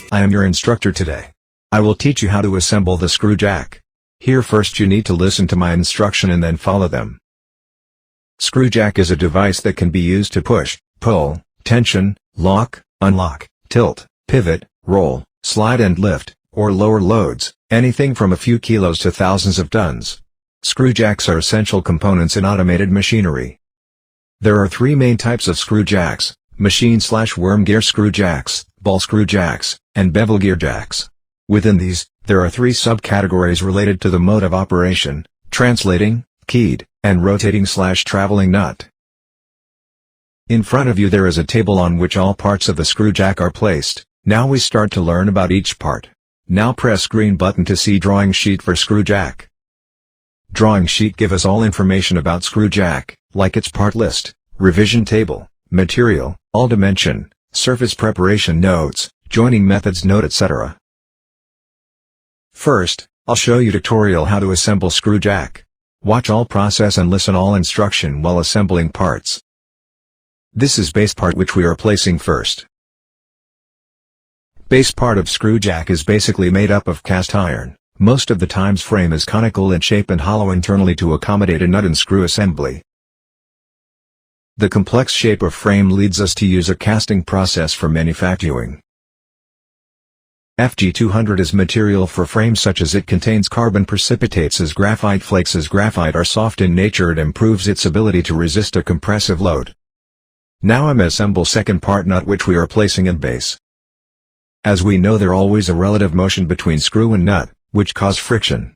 I am your instructor today. I will teach you how to assemble the screw jack. Here first you need to listen to my instruction and then follow them. Screw jack is a device that can be used to push, pull, tension, lock, unlock, tilt, pivot, roll, slide and lift, or lower loads, anything from a few kilos to thousands of tons. Screw jacks are essential components in automated machinery. There are three main types of screw jacks: machine/worm gear screw jacks, ball screw jacks, and bevel gear jacks. Within these, there are three subcategories related to the mode of operation: translating, keyed, and rotating/traveling nut. In front of you there is a table on which all parts of the screw jack are placed. Now we start to learn about each part. Now press green button to see drawing sheet for screw jack. Drawing sheet give us all information about screw jack, like its part list, revision table, material, all dimension, surface preparation notes, joining methods note etc. First, I'll show you tutorial how to assemble screw jack. Watch all process and listen all instruction while assembling parts. This is base part which we are placing first. Base part of screw jack is basically made up of cast iron. Most of the times frame is conical in shape and hollow internally to accommodate a nut and screw assembly. The complex shape of frame leads us to use a casting process for manufacturing. Fg200 is material for frames such as it contains carbon precipitates as graphite flakes. As graphite are soft in nature, it improves its ability to resist a compressive load. Now I'm assemble second part nut which we are placing in base. As we know there always a relative motion between screw and nut, which cause friction.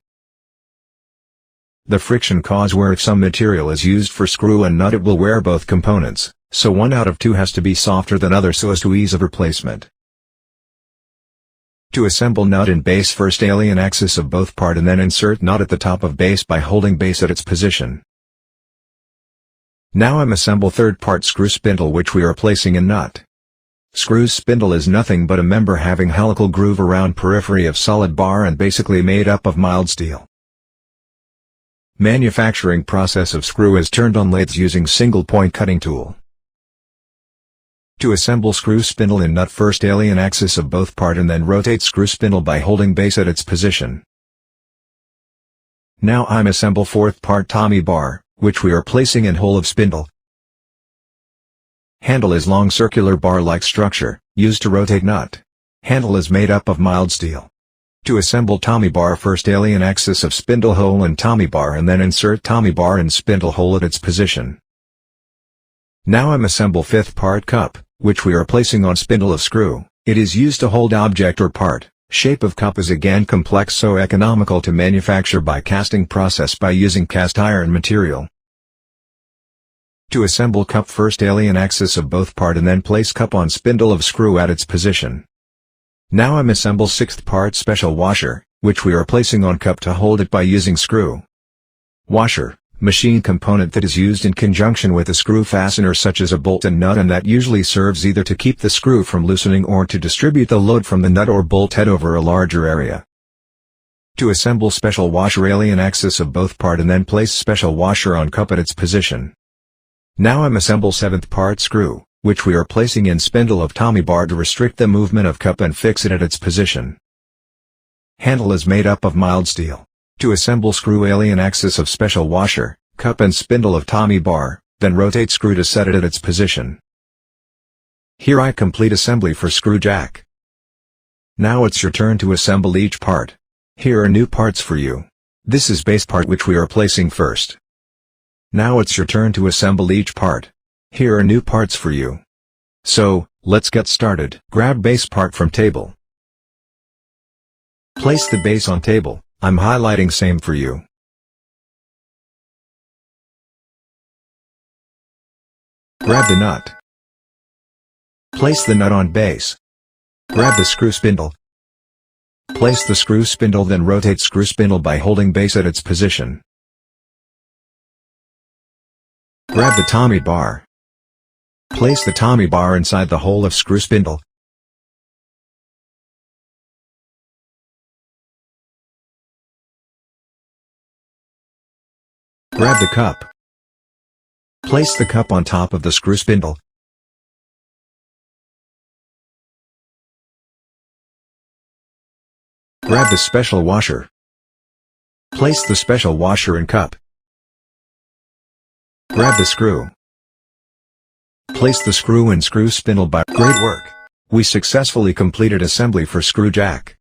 The friction cause where if some material is used for screw and nut it will wear both components, so one out of two has to be softer than other so as to ease of replacement. To assemble nut in base, first alien axis of both part and then insert nut at the top of base by holding base at its position. Now I'm assemble third part screw spindle which we are placing in nut. Screw spindle is nothing but a member having helical groove around periphery of solid bar and basically made up of mild steel. Manufacturing process of screw is turned on lathes using single point cutting tool. To assemble screw spindle in nut, first alien axis of both part and then rotate screw spindle by holding base at its position. Now I'm assemble fourth part Tommy bar, which we are placing in hole of spindle. Handle is long circular bar-like structure, used to rotate nut. Handle is made up of mild steel. To assemble Tommy bar, first alien axis of spindle hole in Tommy bar and then insert Tommy bar in spindle hole at its position. Now I'm assemble fifth part cup, which we are placing on spindle of screw. It is used to hold object or part. Shape of cup is again complex, so economical to manufacture by casting process by using cast iron material. To assemble cup, first alien axis of both part and then place cup on spindle of screw at its position. Now I'm assemble sixth part special washer, which we are placing on cup to hold it by using screw. Washer, machine component that is used in conjunction with a screw fastener such as a bolt and nut, and that usually serves either to keep the screw from loosening or to distribute the load from the nut or bolt head over a larger area. To assemble special washer, alien axis of both part and then place special washer on cup at its position. Now I'm assemble seventh part screw, which we are placing in spindle of Tommy bar to restrict the movement of cup and fix it at its position. Handle is made up of mild steel. To assemble screw, alien axis of special washer, cup and spindle of Tommy bar, then rotate screw to set it at its position. Here I complete assembly for screw jack. Now it's your turn to assemble each part. Here are new parts for you. This is base part which we are placing first. Now it's your turn to assemble each part. Here are new parts for you. So, let's get started. Grab base part from table. Place the base on table. I'm highlighting same for you. Grab the nut. Place the nut on base. Grab the screw spindle. Place the screw spindle, then rotate screw spindle by holding base at its position. Grab the Tommy bar. Place the Tommy bar inside the hole of screw spindle. Grab the cup. Place the cup on top of the screw spindle. Grab the special washer. Place the special washer in cup. Grab the screw. Place the screw in screw spindle bar. Great work! We successfully completed assembly for screw jack.